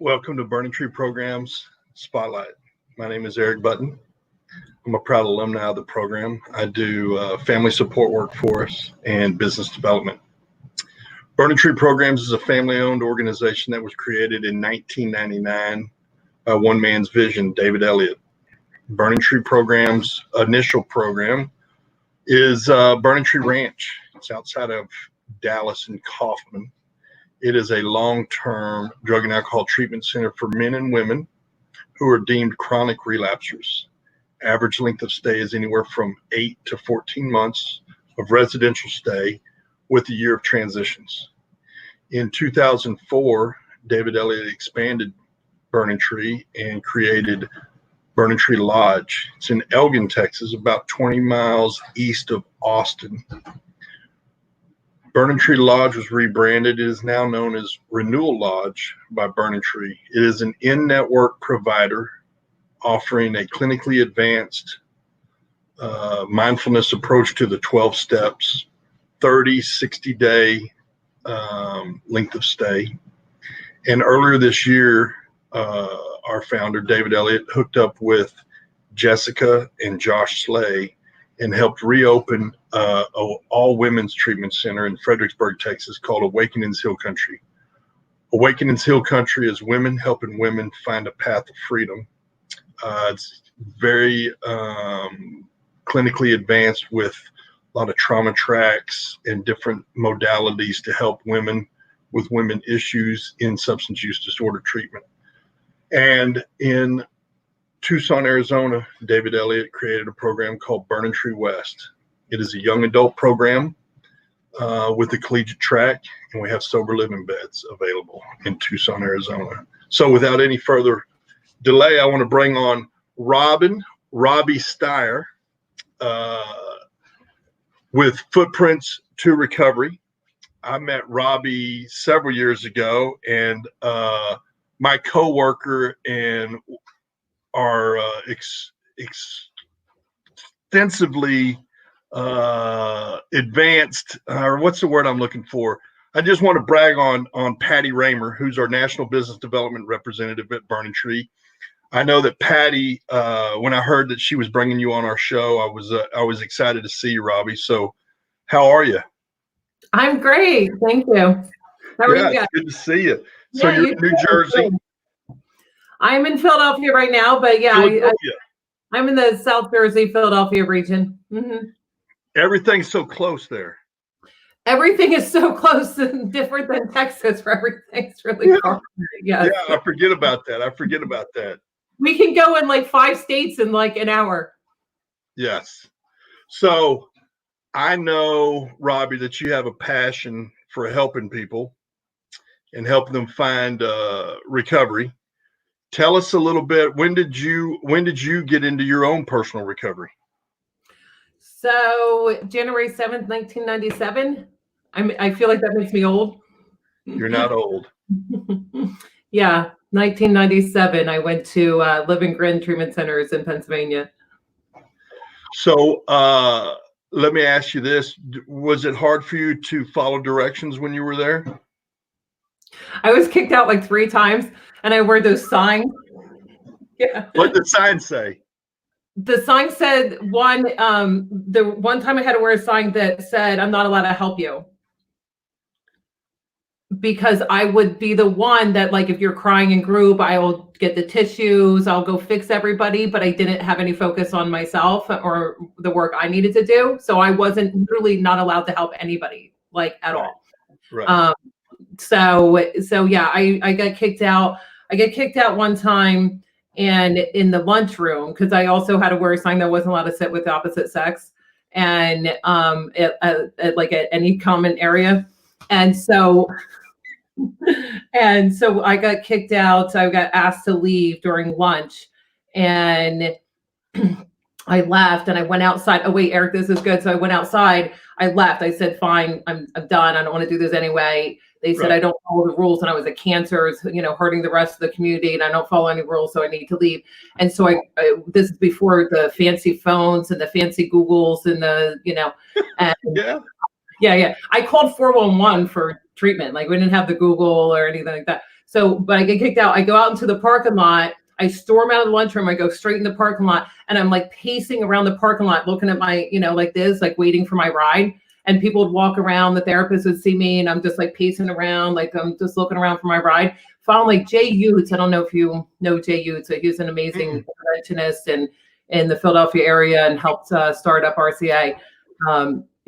Welcome to Burning Tree Programs Spotlight. My name is Eric Button. I'm a proud alumni of the program. I do family support work for us and business development. Burning Tree Programs is a family-owned organization that was created in 1999 by one man's vision, David Elliott. Burning Tree Programs' initial program is Burning Tree Ranch. It's outside of Dallas and Kaufman. It is a long-term drug and alcohol treatment center for men and women who are deemed chronic relapsers. Average length of stay is anywhere from 8 to 14 months of residential stay with a year of transitions. In 2004, David Elliott expanded Burning Tree and created Burning Tree Lodge. It's in Elgin, Texas, about 20 miles east of Austin. Burning Tree Lodge was rebranded. It is now known as Renewal Lodge by Burning Tree. It is an in-network provider offering a clinically advanced mindfulness approach to the 12 steps, 30, 60-day length of stay. And earlier this year, our founder, David Elliott, hooked up with Jessica and Josh Slay and helped reopen an all-women's treatment center in Fredericksburg, Texas, called Awakenings Hill Country. Awakenings Hill Country is women helping women find a path of freedom. It's very clinically advanced with a lot of trauma tracks and different modalities to help women with women issues in substance use disorder treatment. And in Tucson, Arizona, David Elliott created a program called Burning Tree West. It is a young adult program with a collegiate track, and we have sober living beds available in Tucson, Arizona. So without any further delay, I want to bring on Robi Styer with Footprints to Recovery. I met Robi several years ago, and my coworker and our extensively advanced, or what's the word I'm looking for? I just want to brag on Patty Raymer, who's our National Business Development Representative at Burning Tree. I know that Patty, when I heard that she was bringing you on our show, I was excited to see you, Robi. So how are you? I'm great. Thank you. How are you guys? Good to see you. So you're in New Jersey. I'm in Philadelphia right now, but yeah, I'm in the South Jersey, Philadelphia region. Mm-hmm. Everything's so close there. Everything is so close and different than Texas, where everything's really far. Yes. Yeah, I forget about that. We can go in like 5 states in like an hour. Yes. So I know, Robi, that you have a passion for helping people and helping them find recovery. Tell us a little bit. When did you get into your own personal recovery? So January 7th, 1997. I feel like that makes me old. You're not old. Yeah, 1997. I went to Living Grin Treatment Centers in Pennsylvania. So let me ask you this. Was it hard for you to follow directions when you were there? I was kicked out like 3 times, and I wore those signs. Yeah. What did the sign say? The sign said the one time I had to wear a sign that said, "I'm not allowed to help you." Because I would be the one that, like, if you're crying in group, I will get the tissues, I'll go fix everybody, but I didn't have any focus on myself or the work I needed to do. So I wasn't literally not allowed to help anybody, like, at all. Right. So yeah, I got kicked out. I got kicked out one time, and in the lunchroom, because I also had to wear a sign that I wasn't allowed to sit with the opposite sex, and at any common area. And so I got kicked out. I got asked to leave during lunch, and I left and I went outside. Oh wait, Eric, this is good. So I went outside. I left. I said, fine, I'm done. I don't want to do this anyway. They said, I don't follow the rules, and I was a cancer, hurting the rest of the community, and I don't follow any rules, so I need to leave. And so this is before the fancy phones and the fancy Googles and and yeah. I called 411 for treatment. Like, we didn't have the Google or anything like that. So, but I get kicked out. I go out into the parking lot. I storm out of the lunchroom. I go straight in the parking lot, and I'm like pacing around the parking lot, looking at my, like this, like waiting for my ride. And people would walk around. The therapist would see me, and I'm just like pacing around, like I'm just looking around for my ride. Finally, Jay Utes. I don't know if you know Jay Utes. So he's an amazing interventionist in the Philadelphia area and helped start up RCA.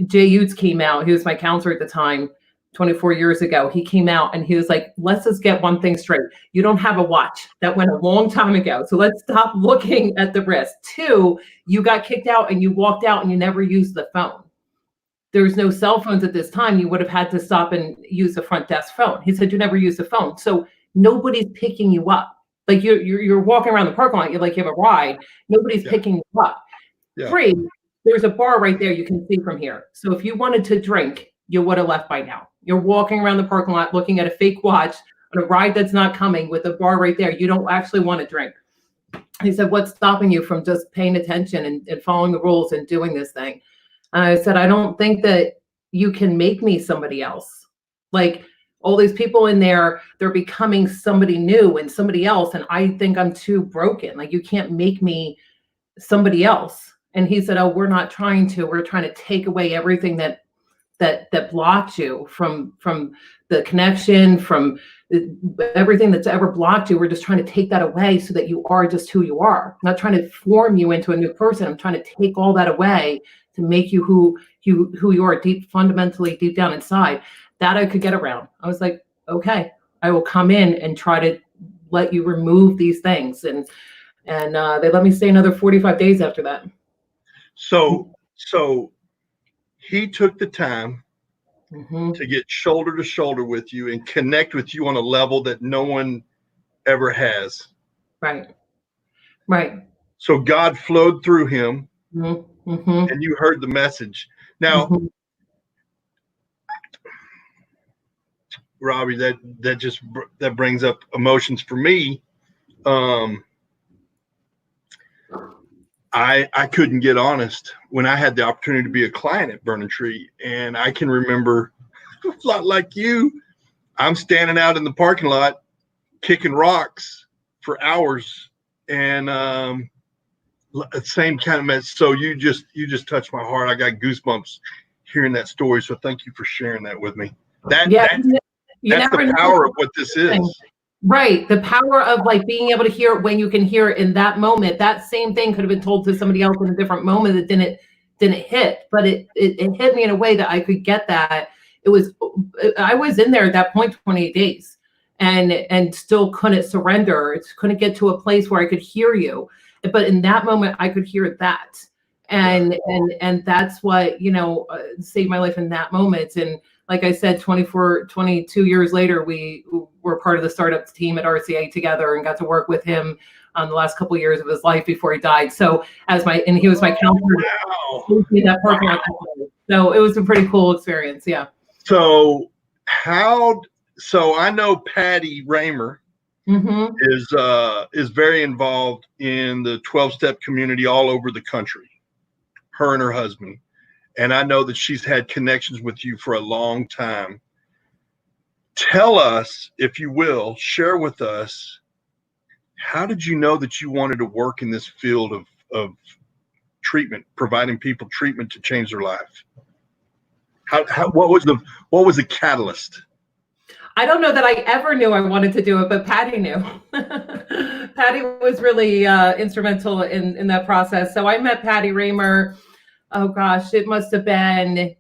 Jay Utes came out. He was my counselor at the time. 24 years ago, he came out and he was like, let's just get one thing straight. You don't have a watch. That went a long time ago. So let's stop looking at the wrist. 2, you got kicked out and you walked out and you never used the phone. There's no cell phones at this time. You would have had to stop and use the front desk phone. He said, you never use the phone. So nobody's picking you up. Like you're walking around the parking lot. You're like, you have a ride. Nobody's picking you up. 3, there's a bar right there you can see from here. So if you wanted to drink, you would have left by now. You're walking around the parking lot looking at a fake watch on a ride that's not coming with a bar right there. You don't actually want to drink. He said, what's stopping you from just paying attention and following the rules and doing this thing? And I said, I don't think that you can make me somebody else. Like all these people in there, they're becoming somebody new and somebody else. And I think I'm too broken. Like you can't make me somebody else. And he said, oh, we're not trying to. We're trying to take away everything that blocked you from the connection, from everything that's ever blocked you. We're just trying to take that away so that you are just who you are. I'm not trying to form you into a new person. I'm trying to take all that away to make you who you are fundamentally deep down inside. That I could get around. I was like, okay, I will come in and try to let you remove these things. And they let me stay another 45 days after that. So he took the time to get shoulder to shoulder with you and connect with you on a level that no one ever has. Right. So God flowed through him and you heard the message. Now, Robbie, that brings up emotions for me. I couldn't get honest when I had the opportunity to be a client at Burning Tree. And I can remember a lot like you, I'm standing out in the parking lot kicking rocks for hours. And same kind of message. So you just touched my heart. I got goosebumps hearing that story. So thank you for sharing that with me. That's the power of what this is. Right. The power of like being able to hear it when you can hear it in that moment. That same thing could have been told to somebody else in a different moment that didn't hit, but it hit me in a way that I could get that. I was in there at that point 28 days and still couldn't surrender. Couldn't get to a place where I could hear you. But in that moment I could hear that. And that's what, saved my life in that moment. And like I said, 22 years later, we were part of the startup team at RCA together and got to work with him on the last couple of years of his life before he died. So he was my counselor. Wow. So it was a pretty cool experience. Yeah. So I know Patty Raymer is very involved in the 12-step community all over the country, her and her husband. And I know that she's had connections with you for a long time. Tell us, if you will, share with us, how did you know that you wanted to work in this field of treatment, providing people treatment to change their life? What was the catalyst? I don't know that I ever knew I wanted to do it, but Patty knew. Patty was really instrumental in that process. So I met Patty Raymer. Oh gosh, it must have been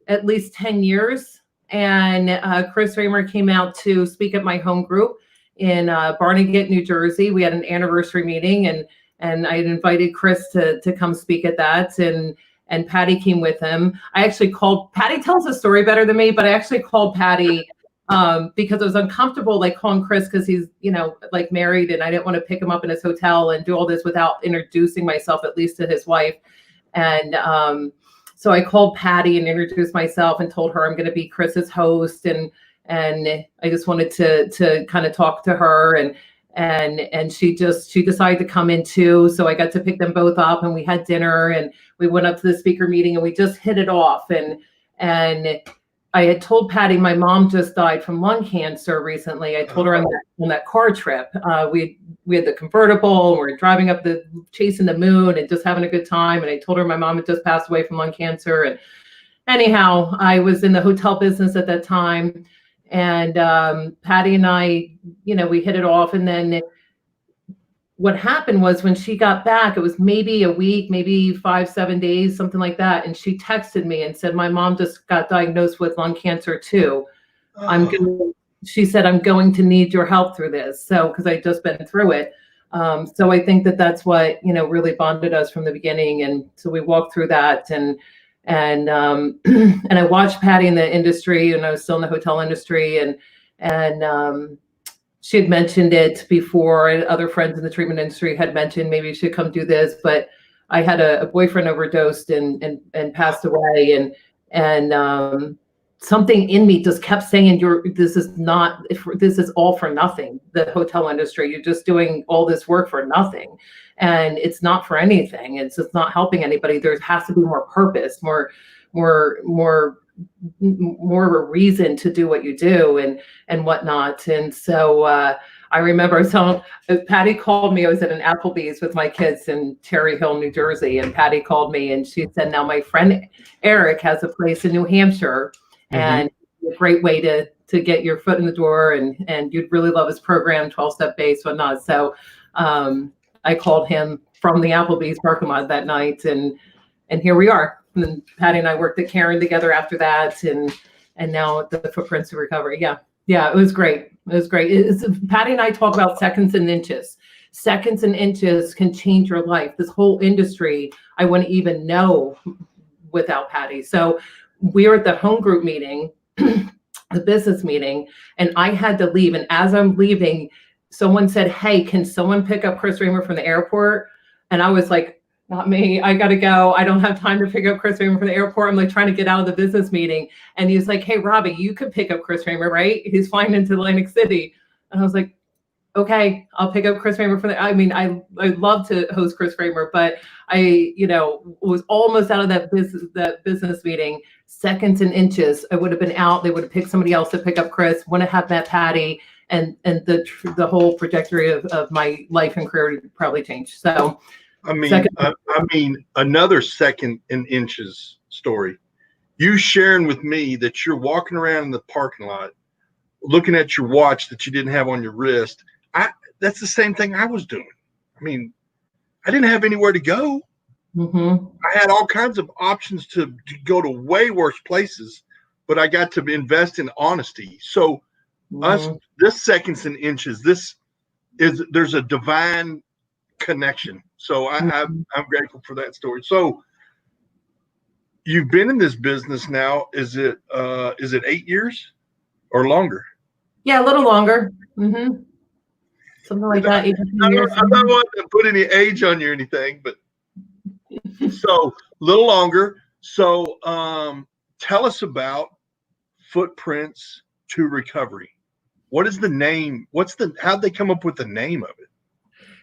at least 10 years. And Chris Raymer came out to speak at my home group in Barnegat, New Jersey. We had an anniversary meeting and I had invited Chris to come speak at that. And Patty came with him. I actually called, Patty tells the story better than me, but I actually called Patty because I was uncomfortable like calling Chris because he's, like married and I didn't want to pick him up in his hotel and do all this without introducing myself, at least to his wife. And so I called Patty and introduced myself and told her I'm going to be Chris's host. And I just wanted to kind of talk to her and she decided to come in too. So I got to pick them both up and we had dinner and we went up to the speaker meeting and we just hit it off. And I had told Patty my mom just died from lung cancer recently. I told her on that car trip. We had the convertible, and we were driving up chasing the moon and just having a good time. And I told her my mom had just passed away from lung cancer. And anyhow, I was in the hotel business at that time, and Patty and I, we hit it off. And then what happened was when she got back, it was maybe a week, maybe 5-7 days, something like that. And she texted me and said, my mom just got diagnosed with lung cancer too. She said, I'm going to need your help through this. So, because I'd just been through it. So I think that's what, really bonded us from the beginning. And so we walked through that, and and I watched Patty in the industry, and I was still in the hotel industry, and she had mentioned it before, and other friends in the treatment industry had mentioned maybe you should come do this. But I had a boyfriend overdosed and passed away, and something in me just kept saying, this is all for nothing. The hotel industry, you're just doing all this work for nothing, and it's not for anything. It's just not helping anybody. There has to be more purpose, more of a reason to do what you do and whatnot. And so I remember Patty called me. I was at an Applebee's with my kids in Cherry Hill, New Jersey, and Patty called me and she said, now my friend Eric has a place in New Hampshire, and a great way to get your foot in the door, and you'd really love his program, 12-step base, whatnot. So I called him from the Applebee's parking lot that night, and here we are. And then Patty and I worked at Karen together after that, and now the Footprints to Recovery. Yeah, it was great. It was great. Patty and I talk about seconds and inches. Seconds and inches can change your life. This whole industry, I wouldn't even know without Patty. So we were at the home group meeting, the business meeting, and I had to leave. And as I'm leaving, someone said, hey, can someone pick up Chris Raymer from the airport? And I was like, not me, I gotta go. I don't have time to pick up Chris Raymer from the airport. I'm like trying to get out of the business meeting. And he's like, hey, Robbie, you could pick up Chris Raymer, right? He's flying into Atlantic City. And I was like, okay, I'll pick up Chris Raymer from I love to host Chris Raymer, but I, was almost out of that business meeting. Seconds and inches, I would have been out. They would have picked somebody else to pick up Chris. Wouldn't have met Patty, and the whole trajectory of my life and career would probably change. So, another second and inches story. You sharing with me that you're walking around in the parking lot, looking at your watch that you didn't have on your wrist. That's the same thing I was doing. I didn't have anywhere to go. I had all kinds of options to go to way worse places, but I got to invest in honesty. So this seconds and inches, there's a divine connection. So I'm grateful for that story. So you've been in this business now. Is it 8 years or longer? Yeah, a little longer. Something like that. 18 years. I don't want to put any age on you or anything, but so a little longer. So tell us about Footprints to Recovery. What is the name? How'd they come up with the name of it?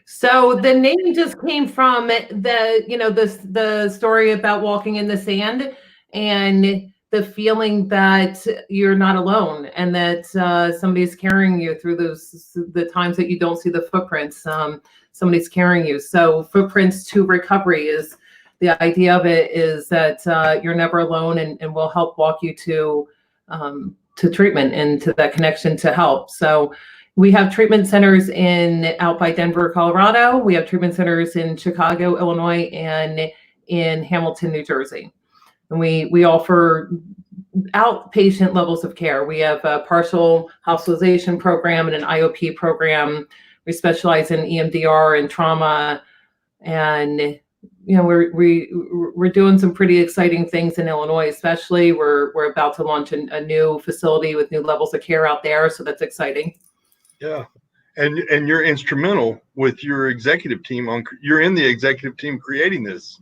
So the name just came from the story about walking in the sand and the feeling that you're not alone, and that somebody's carrying you through the times that you don't see the footprints. Somebody's carrying you. So Footprints to Recovery is the idea of it, is that you're never alone, and we'll help walk you to treatment and to that connection to help. So we have treatment centers out by Denver, Colorado. We have treatment centers in Chicago, Illinois, and in Hamilton, New Jersey. And we offer outpatient levels of care. We have a partial hospitalization program and an IOP program. We specialize in EMDR and trauma, and we're doing some pretty exciting things in Illinois. Especially, we're about to launch a new facility with new levels of care out there, so that's exciting. Yeah, and you're instrumental with your executive team you're in the executive team creating this.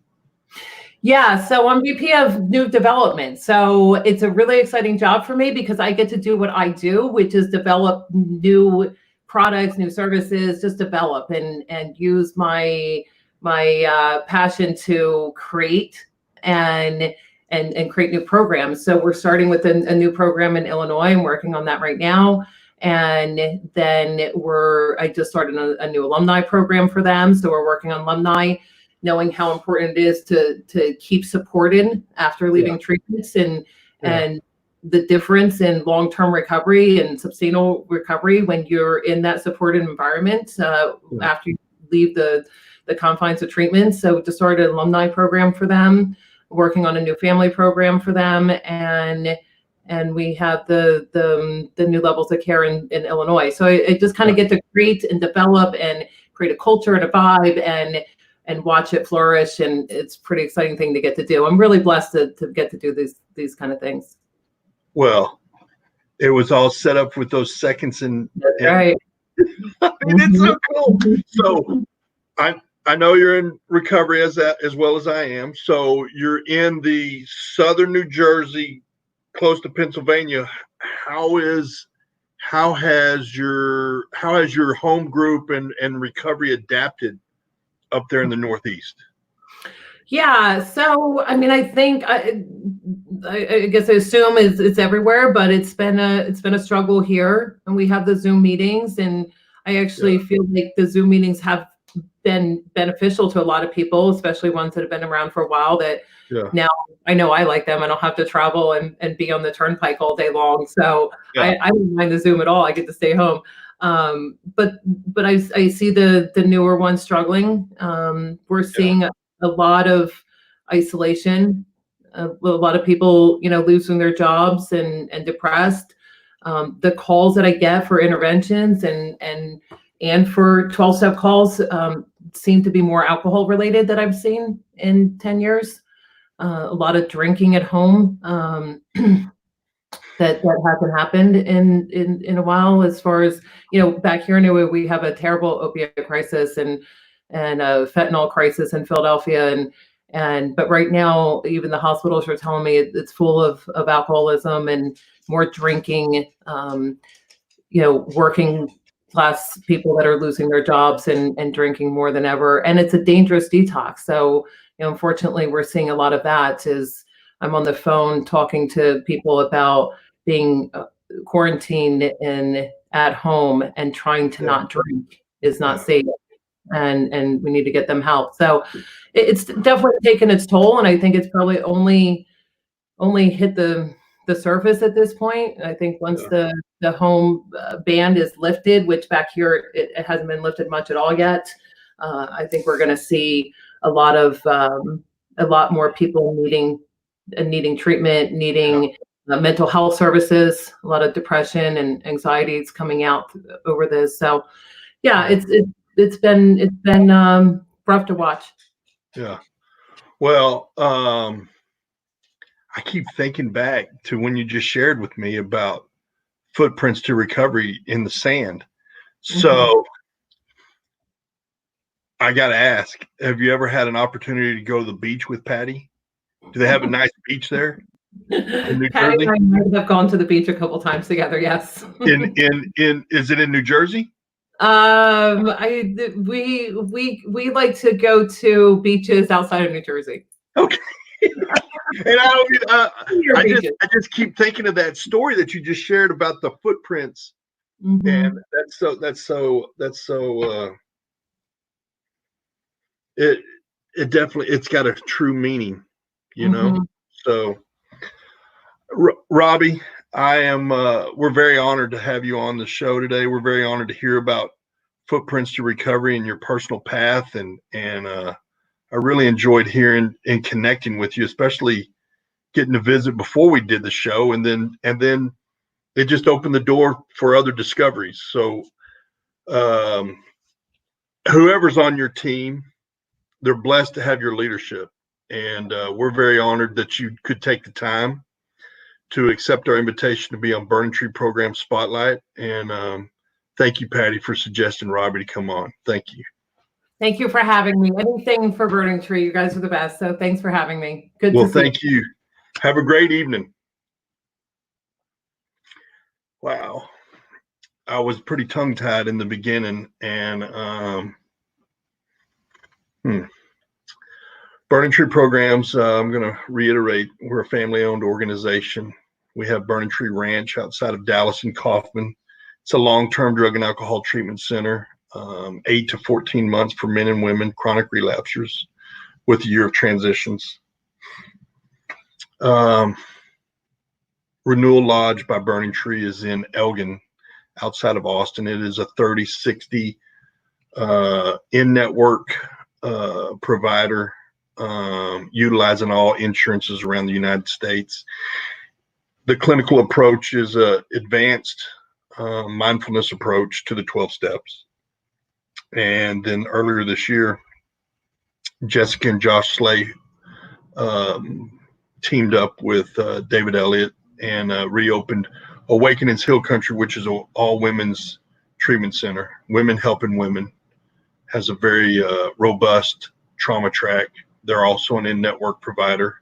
Yeah, so I'm VP of New Development. So it's a really exciting job for me because I get to do what I do, which is develop new products, new services, just develop and use my passion to create and and create new programs. So we're starting with a new program in Illinois. I'm working on that right now. And then I just started a new alumni program for them. So we're working on alumni, knowing how important it is to keep supported after leaving treatments, and the difference in long-term recovery and sustainable recovery when you're in that supported environment after you leave the confines of treatment. So just started an alumni program for them, working on a new family program for them, and we have the new levels of care in Illinois. So I just kind of get to create and develop and create a culture and a vibe and watch it flourish. And it's a pretty exciting thing to get to do. I'm really blessed to get to do these kind of things. Well, it was all set up with those seconds and right. I mean, it's so cool. So I know you're in recovery as well as I am. So you're in the southern New Jersey, close to Pennsylvania. How has your home group and recovery adapted up there in the Northeast? Yeah, so I mean, I think I guess I assume it's everywhere, but it's been a struggle here, and we have the Zoom meetings, and I actually feel like the Zoom meetings have been beneficial to a lot of people, especially ones that have been around for a while. That now I know I like them. I don't have to travel and be on the turnpike all day long, so I don't mind the Zoom at all. I get to stay home. But I see the newer ones struggling. We're seeing a lot of isolation, a lot of people, losing their jobs and depressed. The calls that I get for interventions and for 12-step calls seem to be more alcohol related that I've seen in 10 years. A lot of drinking at home that hasn't happened in a while. As far as back here in New York, we have a terrible opioid crisis and a fentanyl crisis in Philadelphia, but right now even the hospitals are telling me it's full of alcoholism and more drinking. Working class people that are losing their jobs and drinking more than ever, and it's a dangerous detox. So unfortunately, we're seeing a lot of that. I'm on the phone talking to people about being quarantined and at home and trying to not drink is not safe, and we need to get them help. So it's definitely taken its toll, and I think it's probably only hit the surface at this point. I think once the home ban is lifted, which back here it hasn't been lifted much at all yet, I think we're going to see a lot more people needing treatment, needing mental health services. A lot of depression and anxiety is coming out over this. So yeah, it's been rough to watch. Yeah. Well, I keep thinking back to when you just shared with me about footprints to recovery in the sand. So I got to ask, have you ever had an opportunity to go to the beach with Patty? Do they have a nice beach there in New Patty Jersey? and I might have gone to the beach a couple times together. Yes. Is it in New Jersey? We like to go to beaches outside of New Jersey. Okay. And I just keep thinking of that story that you just shared about the footprints, and that's so it definitely, it's got a true meaning, So Robi, we're very honored to have you on the show today. We're very honored to hear about footprints to recovery and your personal path, and I really enjoyed hearing and connecting with you, especially getting to visit before we did the show, and then it just opened the door for other discoveries. So whoever's on your team, they're blessed to have your leadership, and we're very honored that you could take the time to accept our invitation to be on Burning Tree Program Spotlight. And thank you, Patty, for suggesting Robi to come on. Thank you. Thank you for having me. Anything for Burning Tree. You guys are the best. So thanks for having me. Good to see you. Well, thank you. Have a great evening. Wow. I was pretty tongue-tied in the beginning, and Burning Tree programs, I'm going to reiterate, we're a family-owned organization. We have Burning Tree Ranch outside of Dallas and Kaufman. It's a long-term drug and alcohol treatment center, 8 to 14 months for men and women, chronic relapsers with a year of transitions. Renewal Lodge by Burning Tree is in Elgin, outside of Austin. It is a 30/60 in-network provider, utilizing all insurances around the United States. The clinical approach is a advanced mindfulness approach to the 12 steps. And then earlier this year, Jessica and Josh Slay teamed up with David Elliott and reopened Awakenings Hill Country, which is an all women's treatment center. Women Helping Women has a very robust trauma track. They're also an in-network provider.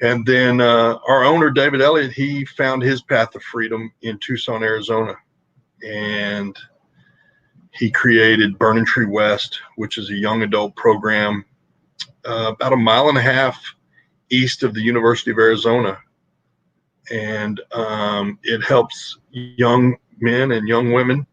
And then our owner, David Elliott, he found his path of freedom in Tucson, Arizona. And he created Burning Tree West, which is a young adult program about 1.5 miles east of the University of Arizona. And it helps young men and young women